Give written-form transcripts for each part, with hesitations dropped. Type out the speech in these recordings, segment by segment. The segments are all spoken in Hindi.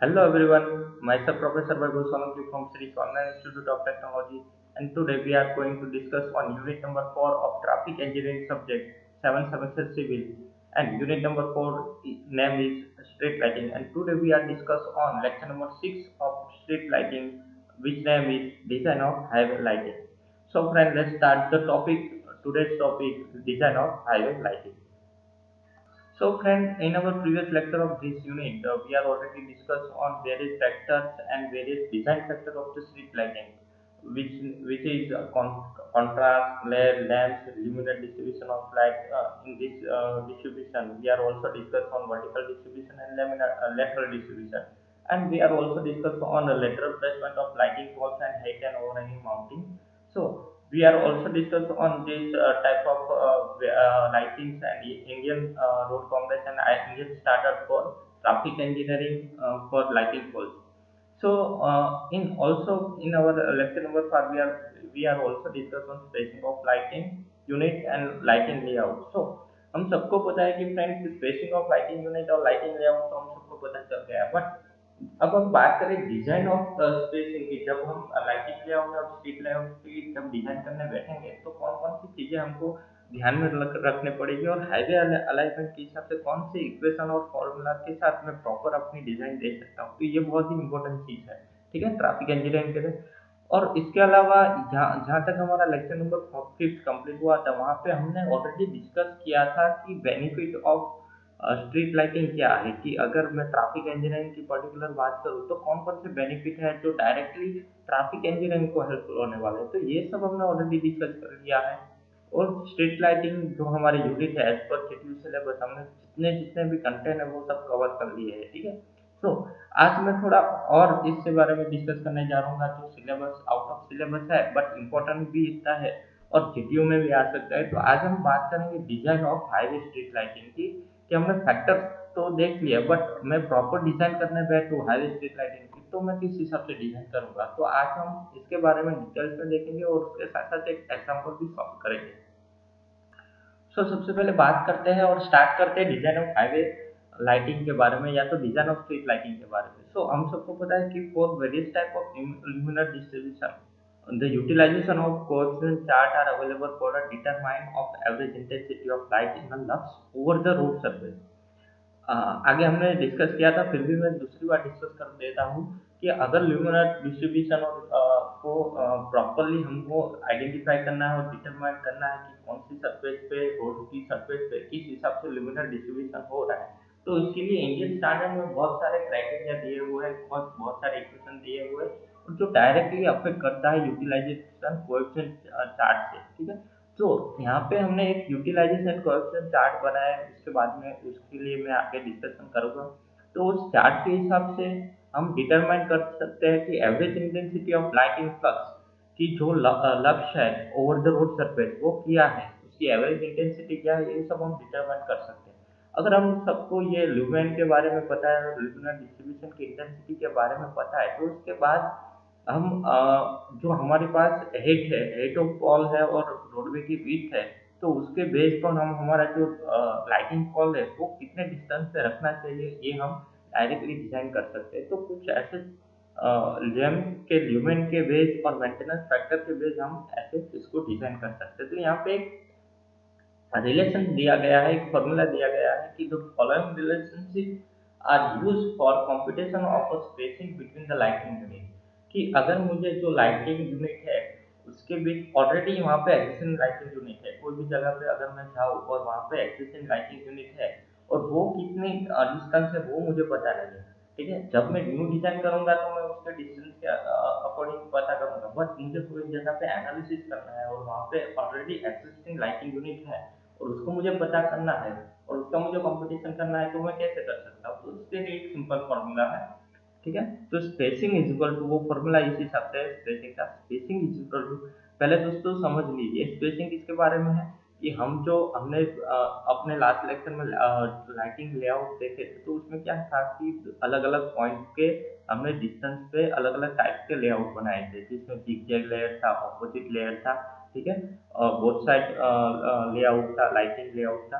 Hello everyone, myself Professor Vaibhav Solanki from Sri Online Institute of Technology, and today we are going to discuss on unit number 4 of traffic engineering subject 7 semester civil, and unit number 4 name is street lighting, and today we are discuss on lecture number 6 of street lighting, which name is design of highway lighting. So friends, let's start the topic. Today's topic, design of highway lighting. So friends, in our previous lecture of this unit, we are already discussed on various factors and various design factors of the street lighting, which which is contrast, glare, lamps, luminous distribution of light. In this distribution, we are also discussed on vertical distribution and lateral distribution, and we are also discussed on the lateral placement of lighting poles and height and overhanging mounting. So we are also discussed on this type of lightings and Indian Road Congress and Indian Standard for traffic engineering for lighting poles. So in also in our lecture number 5 we are also discuss on spacing of lighting unit and lighting layout. So हम सबको पता है कि friend spacing of lighting unit और लाइटिंग लेआउट तो हम सबको पता चल गया है, बट अब हम बात करें डिजाइन ऑफ स्पेसिंग की। जब हम लाइटिंग लेआउट और स्ट्रीट लेआउट की जब डिजाइन करने बैठेंगे तो कौन कौन सी चीजें हमको ध्यान में रखने पड़ेगी, और हाईवे अलाइनमेंट के हिसाब से कौन से इक्वेशन और फॉर्मूला के साथ मैं प्रॉपर अपनी डिजाइन दे सकता हूँ। तो ये बहुत ही इंपॉर्टेंट चीज है, ठीक है, ट्रैफिक इंजीनियरिंग के लिए। और इसके अलावा जहाँ जहाँ तक हमारा लेक्चर नंबर 5 कंप्लीट हुआ था, वहाँ पे हमने ऑलरेडी डिस्कस किया था कि बेनिफिट ऑफ स्ट्रीट लाइटिंग क्या है, कि अगर मैं ट्रैफिक इंजीनियरिंग की पर्टिकुलर बात करूँ तो कौन कौन से बेनिफिट है जो डायरेक्टली ट्रैफिक इंजीनियरिंग को हेल्पफुल होने वाले हैं। तो ये सब हमने ऑलरेडी डिस्कस कर लिया है। और स्ट्रीट लाइटिंग जो हमारे यूनिट है एज पर शेड्यूल सिलेबस, हमने जितने जितने भी कंटेंट है वो सब कवर कर लिए हैं, ठीक है। तो आज मैं थोड़ा और इसके बारे में डिस्कस करने जा रहा हूँ जो सिलेबस आउट ऑफ सिलेबस है बट इम्पोर्टेंट भी इतना है और जीडीओ में भी आ सकता है। तो आज हम बात करेंगे design of highway street lighting की, कि हमने फैक्टर्स तो देख लिया, बट मैं प्रॉपर डिजाइन करने बैठूँ हाईवे स्ट्रीट लाइटिंग की तो मैं किस हिसाब से डिजाइन करूंगा। तो आज हम इसके बारे में डिटेल्स में देखेंगे और उसके साथ साथ एक एग्जाम्पल भी सॉल्व करेंगे। सबसे पहले बात करते हैं और स्टार्ट करते हैं डिजाइन ऑफ हाईवे लाइटिंग के बारे में, या तो डिजाइन ऑफ स्ट्रीट लाइटिंग के बारे में। हम सबको पता है कि for various type of luminous distribution the utilization of coefficient chart are available for a determine of average intensity of light in a lux over the road surface। आगे हमने डिस्कस किया था, फिर भी मैं दूसरी बार डिस्कस कर देता हूँ कि अगर ल्यूमिनर डिस्ट्रीब्यूशन और को प्रॉपरली हमको आइडेंटिफाई करना है और डिटरमाइन करना है कि कौन सी सरफेस पे, रोड की सरफेस पे किस हिसाब से ल्यूमिनर डिस्ट्रीब्यूशन हो रहा है, तो इसके लिए इंडियन स्टैंडर्ड में बहुत सारे क्राइटेरिया दिए हुए हैं, बहुत सारे इक्वेशन दिए हुए हैं, और जो डायरेक्टली अफेक्ट करता है यूटिलाइजेशन कोएफिशिएंट चार्ट से, ठीक है। तो यहाँ पे हमने एक यूटिलाइजेशन कोएफिशिएंट चार्ट बनाया है, उसके बाद में उसके लिए मैं आगे डिस्कशन करूंगा। तो उस चार्ट के हिसाब से हम डिटरमाइन कर सकते हैं कि average intensity of light in flux की जो लक्ष्य है ओवर द रोड सरफेस वो क्या है, उसकी एवरेज इंटेंसिटी क्या है, ये सब हम डिटरमाइन कर सकते हैं। अगर हम सबको ये ल्यूमेन के बारे में पता है, ल्यूमिनर डिस्ट्रीब्यूशन की इंटेंसिटी के बारे में पता है, तो उसके बाद हम जो हमारे पास हेड ऑफ पॉल है और रोडवे की विड्थ है, तो उसके बेस पर हम हमारा जो लाइटिंग पॉल है वो कितने डिस्टेंस पे रखना चाहिए ये हम डायरेक्टली डिजाइन कर सकते हैं। तो कुछ ऐसे लैम्प के ल्यूमेन के बेस और मेंटेनेंस फैक्टर के बेस हम ऐसे इसको डिजाइन कर सकते हैं। तो यहाँ पे एक रिलेशन दिया गया है, एक फॉर्मूला दिया गया है कि the following relationship are use for computation of a spacing between the lighting unit, कि अगर मुझे जो लाइटिंग यूनिट है उसके बीच ऑलरेडी वहाँ पे एक्सिस्टिंग लाइटिंग यूनिट है, कोई भी जगह पे अगर मैं जाऊँ और वहाँ पे एक्सिस्टिंग लाइटिंग यूनिट है और वो कितनी डिस्टेंस है वो मुझे पता नहीं है, ठीक है। जब मैं न्यू डिजाइन करूंगा तो मैं उसके डिस्टेंस के अकॉर्डिंग पता करूंगा, बट मुझे कोई जगह पे एनालिसिस करना है और वहाँ पे ऑलरेडी एक्सिस्टिंग लाइटिंग यूनिट है और उसको मुझे पता करना है और उसका मुझे कंपटीशन करना है, तो मैं कैसे कर सकता हूँ। तो उसके लिए एक सिंपल फॉर्मूला है, ठीक है। तो स्पेसिंग इज इक्वल टू, वो फॉर्मूला इस हिसाब से स्पेसिंग का, स्पेसिंग इज इक्वल टू, पहले दोस्तों समझ लीजिए स्पेसिंग किसके बारे में है, कि हम जो हमने अपने लास्ट लेक्चर में लाइटिंग लेआउट देखे थे, तो उसमें क्या था कि अलग अलग पॉइंट के हमने डिस्टेंस पे अलग अलग टाइप के लेआउट बनाए थे, जिसमें जिगजैग लेयर था, ऑपोजिट लेयर था, ठीक है, और बोथ साइड लेआउट था, लाइटिंग लेआउट था।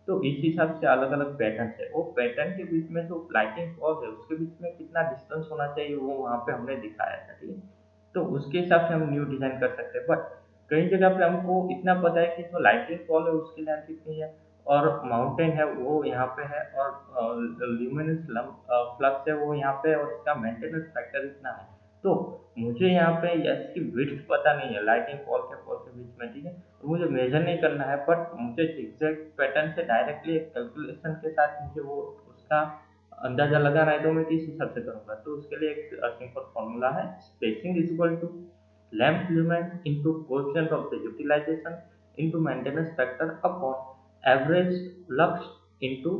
तो इस हिसाब से अलग अलग पैटर्न है, वो पैटर्न के बीच में जो लाइटिंग फॉल है उसके बीच में कितना डिस्टेंस होना चाहिए वो वहाँ पे हमने दिखाया था, ठीक है। तो उसके हिसाब से हम न्यू डिजाइन कर सकते हैं, बट कई जगह पे हमको इतना पता है कि जो लाइटिंग फॉल है उसकी लेंथ कितनी है और माउंटेन है वो यहाँ पे है और ल्यूमिनस फ्लक्स है वो यहाँ पे और इसका मेंटेनेंस फैक्टर इतना है। तो मुझे यहाँ पे इसकी विड्थ पता नहीं है लाइटिंग फॉल के बीच में, ठीक है। तो मुझे मेजर नहीं करना है, बट मुझे एग्जैक्ट पैटर्न से डायरेक्टली एक कैलकुलेशन के साथ मुझे वो उसका अंदाजा लगाना है, तो मैं किस हिसाब से करूँगा। तो उसके लिए एक सिंपल फॉर्मूला है, spacing is equal to lamp lumen into coefficient of the utilization into maintenance factor upon average lux into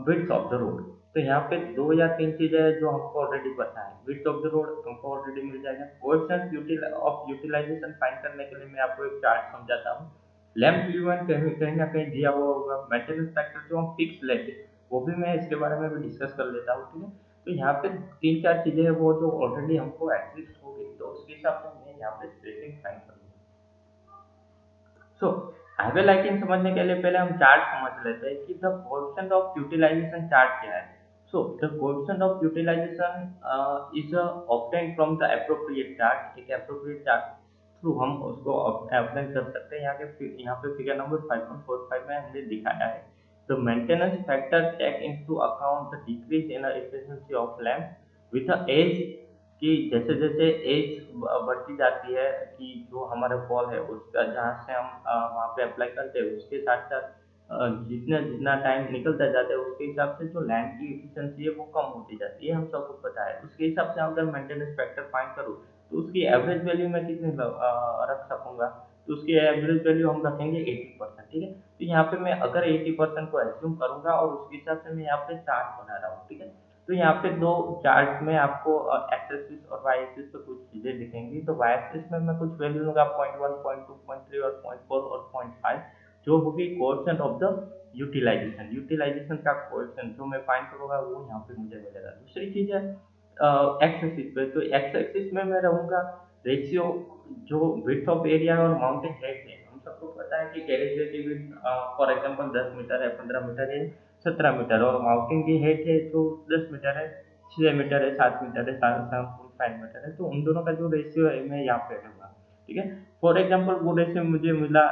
width of the road. तो यहाँ पे 2 या 3 चीजें हैं जो हमको ऑलरेडी पता है। विड्थ ऑफ द रोड हमको ऑलरेडी मिल जाएगा। कोएफिशिएंट ऑफ यूटिलाइजेशन फाइंड करने के लिए मैं आपको एक चार्ट समझाता हूँ। लैम्प ल्यूमेन कहीं कहीं ना कहीं दिया हुआ होगा। मेंटेनेंस फैक्टर जो हम फिक्स लेते हैं वो भी मैं इसके बारे में भी डिस्कस कर लेता हूँ, ठीक है। तो यहाँ पे 3-4 चीजें हैं वो जो ऑलरेडी हमको एग्जिस्ट हो गई, तो उसके हिसाब से मैं यहाँ पे स्पेसिंग फाइंड करूँगा। सो हाईवे लाइटिंग समझने के लिए पहले हम चार्ट समझ लेते हैं कि the coefficient of utilization chart क्या है। So the coefficient of utilization is obtained from the appropriate chart. एक एप्रोप्रिएट चार्ट थ्रू हम उसको अप्लाई कर सकते हैं। यहाँ पे फिगर नंबर 5.45 में हमने दिखाया है। The maintenance factor take into account the decrease in efficiency of lamp with the age, कि जैसे जैसे एज बढ़ती जाती है कि जो हमारा फॉल है उसका जहाँ से हम वहाँ पे अप्लाई करते हैं उसके साथ साथ जितना जितना टाइम निकलता जाता है उसके हिसाब से जो लैंड की एफिशिएंसी है वो कम होती जाती है, हम सबको पता है। उसके हिसाब से अगर मेंटेनेंस फैक्टर फाइंड करूँ तो उसकी एवरेज वैल्यू मैं कितनी रख सकूंगा। तो उसकी एवरेज वैल्यू हम रखेंगे 80%, ठीक है। तो यहाँ पे मैं अगर 80% को एज्यूम करूंगा और उसके हिसाब से मैं यहाँ पे चार्ट बना रहा हूँ, ठीक है। तो यहाँ पे दो चार्ट में आपको एक्स एक्सिस और वाई एक्सिस पे कुछ चीजें दिखेंगी। तो वाई एक्सिस में मैं कुछ वैल्यू लूंगा 0.1, 0.2, 0.3 और 0.4 और 0.5, जो होगी coefficient of the utilization. Utilization का कोएफिशिएंट जो मैं फाइंड करूंगा वो यहाँ पे मुझे मिलेगा। दूसरी चीज है एक्स एक्सिस पे। तो एक्स एक्सिस में मैं रहूंगा रेशियो जो विड्थ ऑफ एरिया और माउंटेन हाइट है। हम सबको पता है कि कैरेज की विड्थ फॉर एग्जांपल 10 मीटर है, 15 मीटर है, 17 मीटर, और माउंटेन की हाइट है तो 10 मीटर है, 6 मीटर है, 7 मीटर है, 7.5 मीटर है। तो उन दोनों का जो रेशियो है मैं यहाँ पे लूंगा, ठीक है। फॉर एग्जांपल वो रेशियो मुझे मिला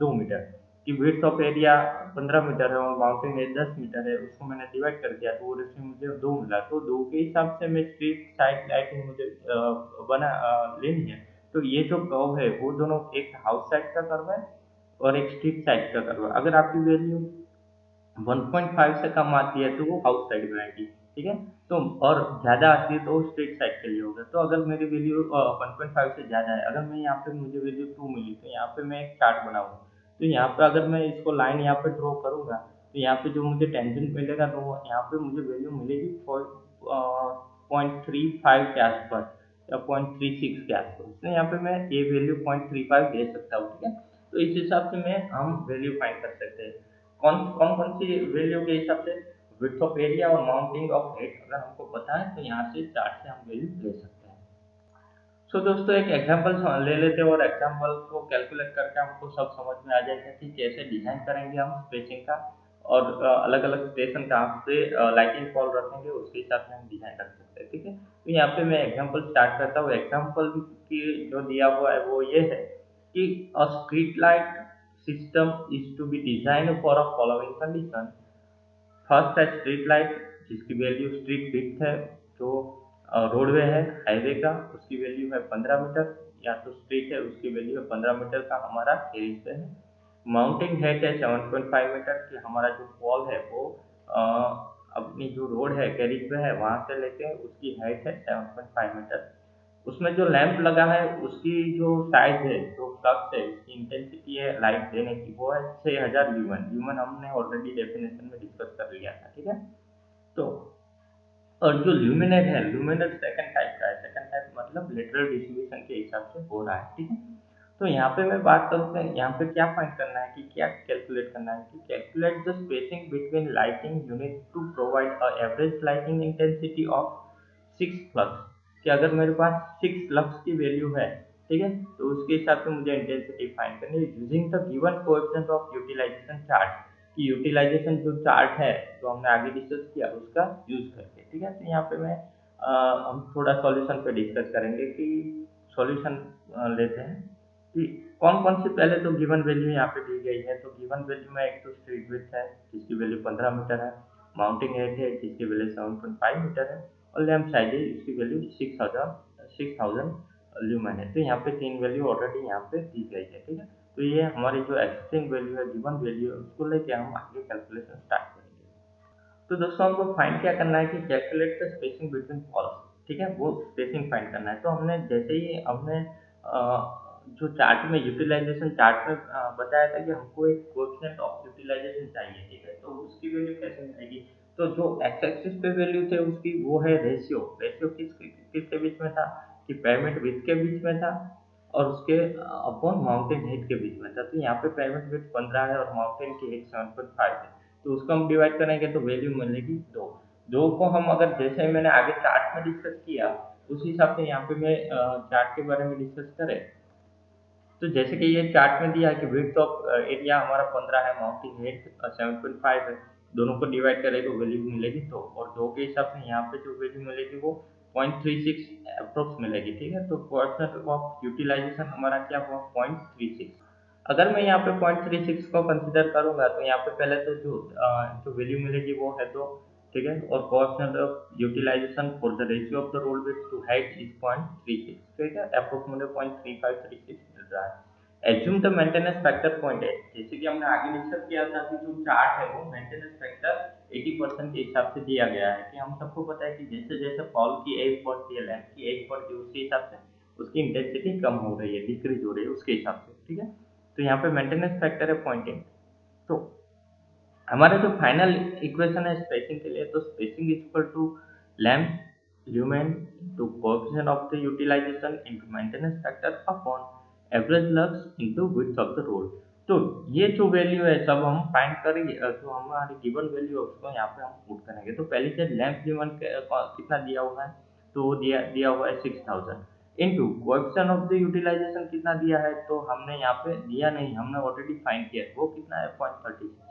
2 मीटर कि विड्थ ऑफ एरिया 15 मीटर है और माउंटेन है 10 मीटर है, उसको मैंने डिवाइड कर दिया तो वो रेशियो मुझे 2 मिला। तो 2 के हिसाब से मैं स्ट्रीट साइड लाइटिंग मुझे लेनी है। तो ये जो कर्व है वो दोनों एक हाउस साइड का कर्व है और एक स्ट्रीट साइड का कर्व है। अगर आपकी वैल्यू 1.5 से कम आती है तो वो हाउस साइड में आएगी, ठीक है। तो और ज्यादा आती है तो वो स्ट्रीट साइड के लिए होगा। तो अगर मेरी वैल्यू 1.5 से ज्यादा है, अगर मैं यहाँ पे मुझे वैल्यू 2 मिली तो यहाँ पे मैं एक चार्ट बनाऊंगा। तो यहाँ पे अगर मैं इसको लाइन यहाँ पे ड्रॉ करूंगा तो यहाँ पे जो मुझे टेंजेंट मिलेगा तो यहाँ पे मुझे वैल्यू मिलेगी 0.35 के आसपास या 0.36 के आसपास। तो यहाँ पे मैं ये वैल्यू 0.35 दे सकता हूँ, ठीक है। तो इस हिसाब से मैं हम वैल्यू फाइंड कर सकते हैं। कौन कौन कौन सी वैल्यू के हिसाब से, विड्थ ऑफ एरिया और माउंटिंग ऑफ हाइट अगर हमको पता है तो यहाँ से चार्ट से हम वैल्यू ले सकते हैं। सो दोस्तों एक एग्जांपल ले लेते हैं और एग्जांपल को कैलकुलेट करके हमको सब समझ में आ जाएगा कि कैसे डिजाइन करेंगे हम स्पेसिंग का और अलग अलग स्टेशन कहाँ पे लाइटिंग फॉल रखेंगे उसके हिसाब से हम डिजाइन कर सकते हैं, ठीक है। तो यहाँ पे मैं एग्जांपल स्टार्ट करता हूँ। एग्जांपल की जो दिया हुआ है वो ये है कि a street light system is to be designed for a following condition। First है स्ट्रीट लाइट जिसकी वैल्यू स्ट्रीट विड्थ है, जो रोडवे है हाईवे का उसकी वैल्यू है 15 मीटर, या तो स्ट्रीट है उसकी वैल्यू है 15 मीटर का हमारा एरिस पे है। माउंटिंग हाइट है 7.5 मीटर की, हमारा जो वॉल है वो अ, अपनी जो रोड है कैरिज पे है वहां से लेके उसकी हाइट है 7.5 मीटर। उसमें जो लैंप लगा है उसकी जो साइज है, जो फ्लक्स है, उसकी इंटेंसिटी है लाइट देने की वो है 6000 ल्यूमेन। ल्यूमेन हमने ऑलरेडी डेफिनेशन में डिस्कस कर लिया था, ठीक है। तो और जो ल्यूमिनेट है, ल्यूमिनेट सेकंड टाइप का है। सेकंड टाइप मतलब लेटरल डिस्ट्रीब्यूशन के हिसाब से हो रहा है, ठीक है। तो यहाँ पे मैं बात करूँ तो यहाँ पे क्या फाइंड करना है कि क्या कैलकुलेट करना है कि calculate the spacing between lighting unit to provide a average lighting intensity of 6 lux. कि अगर मेरे पास 6 लक्स की वैल्यू है, ठीक है, तो उसके हिसाब से मुझे इंटेंसिटी फाइंड करनी है using the given coefficient of utilization chart. कि यूटिलाइजेशन जो चार्ट है जो हमने आगे डिस्कस किया उसका यूज करके, ठीक है। तो यहाँ पे हम थोड़ा सॉल्यूशन पे डिस्कस करेंगे कि सॉल्यूशन लेते हैं कि कौन कौन सी पहले तो गिवन वैल्यू यहाँ पे दी गई है। तो गिवन वैल्यू में एक तो स्ट्रीट विड्थ है जिसकी वैल्यू 15 मीटर है, माउंटिंग हाइट है जिसकी वैल्यू 7.5 मीटर है, और लैम्प साइज है जिसकी वैल्यू 6000 ल्यूमेन है। तो यहाँ पे तीन वैल्यू ऑलरेडी यहाँ पे दी गई है, ठीक है। तो ये हमारी जो एक्सिस्टिंग वैल्यू है, गिवन वैल्यू है, उसको लेके हम आगे कैलकुलेशन स्टार्ट करेंगे। तो दोस्तों हमको फाइंड क्या करना है कि calculate the spacing between falls, ठीक है, वो स्पेसिंग फाइंड करना है। तो हमने जैसे ही हमने जो चार्ट में यूटिलाइजेशन चार्ट में बताया था कि हमको एक कोएफिशिएंट ऑफ यूटिलाइजेशन चाहिए, ठीक है। तो उसकी वैल्यू कैसे मिलेगी? तो जो एक्स एक्सिस पे वैल्यू थे उसकी वो है रेशियो। रेशियो किसके बीच में था कि पेमेंट विथ के बीच में था और उसके अपॉन माउंटेन हाइट के बीच में था। तो यहाँ पे पेमेंट विथ 15 है और माउंटेन की हाइट 7.5 है। तो उसको हम डिवाइड करेंगे तो वैल्यू मिलेगी 2। 2 को हम अगर जैसे मैंने आगे चार्ट में डिस्कस किया उस हिसाब से यहाँ पे मैं चार्ट के बारे में डिस्कस करें तो जैसे कि ये चार्ट में दिया है कि विड्थ ऑफ एरिया हमारा 15 है, माउंटिंग हाइट 7.5 है, दोनों को डिवाइड करें तो वैल्यू मिलेगी 2। और 2 के हिसाब से यहाँ पे जो वैल्यू मिलेगी वो 0.36 अप्रोक्स मिलेगी, ठीक है। तो कोएफिशिएंट ऑफ यूटिलाइजेशन हमारा क्या हुआ 0.36। अगर मैं यहाँ पे 0.36 को कंसिडर करूंगा तो यहाँ पे पहले तो जो वैल्यू मिलेगी वो है 2, ठीक है। और coefficient of utilization for the ratio of the road width to height is 0.36, ठीक है। अप्रोक्सीमेटली 0.3536 मिल रहा है। एज्यूम द मेंटेनेंस फैक्टर 0.8, जैसे कि हमने आगे डिस्कस किया था कि जो चार्ट है वो मेंटेनेंस फैक्टर 80% के हिसाब से दिया गया है कि हम सबको पता है कि जैसे जैसे फॉल की एज बढ़ती है, लेंथ की एज बढ़ती है, उसके हिसाब से उसकी इंटेंसिटी कम हो रही है, डिक्रीज हो रही है उसके हिसाब से, ठीक है। तो यहाँ पे मेंटेनेंस फैक्टर है 0.8। तो हमारा जो फाइनल इक्वेशन है स्पेसिंग के लिए, तो spacing is equal to lamp lumen to coefficient of the utilization into maintenance factor upon average lux into width of the road. तो ये जो वैल्यू है सब हम फाइंड करेंगे, जो हमारी गिवन वैल्यू है उसको यहाँ पे हम पुट करेंगे। तो पहली चीज लैम्प ल्यूमेन कितना दिया हुआ है, तो वो दिया हुआ है 6000 into coefficient of the utilization कितना दिया है, तो हमने यहाँ पे दिया नहीं, हमने ऑलरेडी फाइंड किया, वो कितना है 0.36।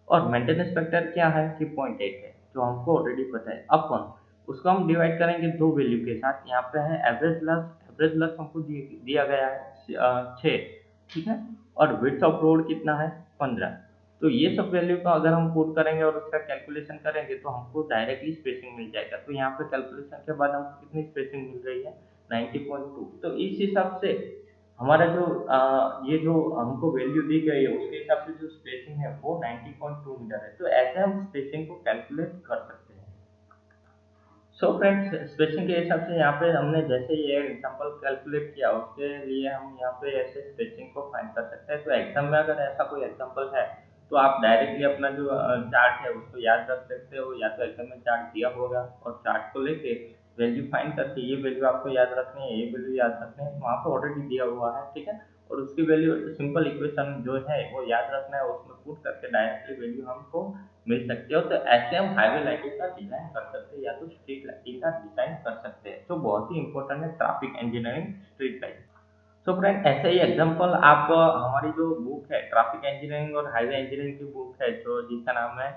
और मेंटेनेंस फैक्टर क्या है कि 0.8 है जो हमको ऑलरेडी पता है। अपन उसको हम डिवाइड करेंगे दो वैल्यू के साथ। यहाँ पे है एवरेज लक्स, एवरेज लक्स हमको दिया गया है 6, ठीक है। और विड्थ ऑफ रोड कितना है 15। तो ये सब वैल्यू को अगर हम पुट करेंगे और उसका कैलकुलेशन करेंगे तो हमको डायरेक्टली स्पेसिंग मिल जाएगा। तो यहाँ पे कैलकुलेशन के बाद हमको कितनी स्पेसिंग मिल रही है 90.2। तो इस हिसाब से हमारा जो ये जो हमको वैल्यू दी गई है उसके हिसाब से जो स्पेसिंग है वो 90.2 मीटर है। तो ऐसे हम स्पेसिंग को कैलकुलेट कर सकते हैं। सो फ्रेंड्स, स्पेसिंग के हिसाब से यहाँ पे हमने जैसे ये एग्जांपल कैलकुलेट किया उसके लिए हम यहाँ पे ऐसे स्पेसिंग को फाइंड कर सकते हैं। तो एग्जाम में अगर ऐसा कोई एग्जांपल है तो आप डायरेक्टली अपना जो चार्ट है उसको याद रख सकते हो, या तो एग्जाम में चार्ट दिया होगा और चार्ट को लेके वैल्यू फाइंड करके ये वैल्यू आपको याद रखनी है, ये वैल्यू याद रखनी है, वहाँ पे ऑलरेडी दिया हुआ है, ठीक है। और उसकी वैल्यू सिंपल इक्वेशन जो है वो याद रखना है, उसमें पुट करके डायरेक्टली वैल्यू हमको मिल सकती है। तो ऐसे हम हाईवे लाइटिंग का डिजाइन कर सकते हैं या तो स्ट्रीट लाइटिंग का डिजाइन कर सकते हैं, जो बहुत ही इंपॉर्टेंट है traffic engineering street light. So friend, ऐसे ही एग्जांपल आप हमारी जो बुक है ट्रैफिक इंजीनियरिंग और हाईवे इंजीनियरिंग की बुक है जो जिसका नाम है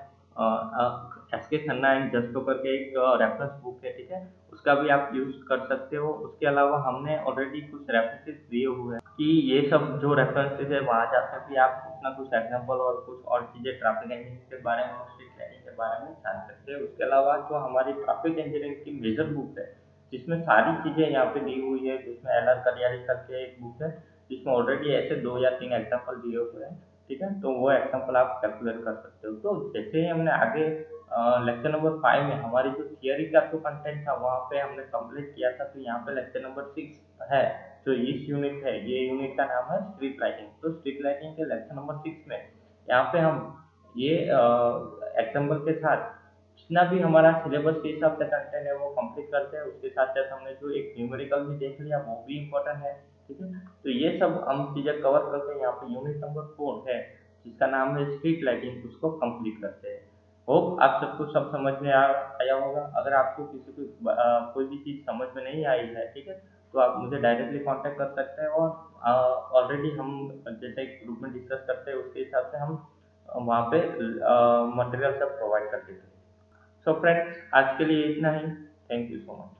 एस के खन्ना एंड जस्टो करके एक रेफरेंस बुक है, ठीक है। उसका भी आप यूज कर सकते हो। उसके अलावा हमने ऑलरेडी कुछ रेफरेंसेस दिए हुए हैं कि ये सब जो रेफरेंसेस है वहाँ जाकर भी आप कुछ ना कुछ एग्जांपल और कुछ और चीजें ट्रैफिक इंजीनियरिंग के बारे में और स्ट्रीट लाइटिंग के बारे में जान सकते हैं। उसके अलावा जो हमारी ट्रैफिक इंजीनियरिंग की मेजर बुक है जिसमें सारी चीजें यहाँ पे दी हुई है, जिसमें एल आर करियारी करके एक बुक है जिसमें ऑलरेडी ऐसे 2 या 3 एग्जांपल दिए हुए हैं, ठीक है। तो वो एग्जांपल आप कैलकुलेट कर सकते हो। तो जैसे ही हमने आगे लेक्चर नंबर 5 में हमारी जो थियरी का जो कंटेंट था वहाँ पे हमने कंप्लीट किया था। तो यहाँ पे लेक्चर नंबर 6 है, जो इस यूनिट है, ये यूनिट का नाम है स्ट्रीट लाइटिंग। तो स्ट्रीट लाइटिंग के लेक्चर नंबर 6 में यहाँ पे हम ये एग्जाम्पल के साथ जितना भी हमारा सिलेबस के हिसाब से कंटेंट है वो कंप्लीट करते हैं। उसके साथ साथ हमने जो एक न्यूमेरिकल भी देख लिया वो भी इम्पोर्टेंट है, ठीक है। तो ये सब हम चीजें कवर करके यहाँ पे यूनिट नंबर 4 है जिसका नाम है स्ट्रीट लाइटिंग, उसको कंप्लीट करते हैं। होप आप सबको सब समझ में आया होगा। अगर आपको किसी को कोई भी चीज समझ में नहीं आई है, ठीक है, तो आप मुझे डायरेक्टली कांटेक्ट कर सकते हैं। और ऑलरेडी हम जैसे ग्रुप में डिस्कस करते हैं उसके हिसाब से हम वहाँ पे मटेरियल सब प्रोवाइड करते थे। सो फ्रेंड्स, आज के लिए इतना ही। Thank you so much.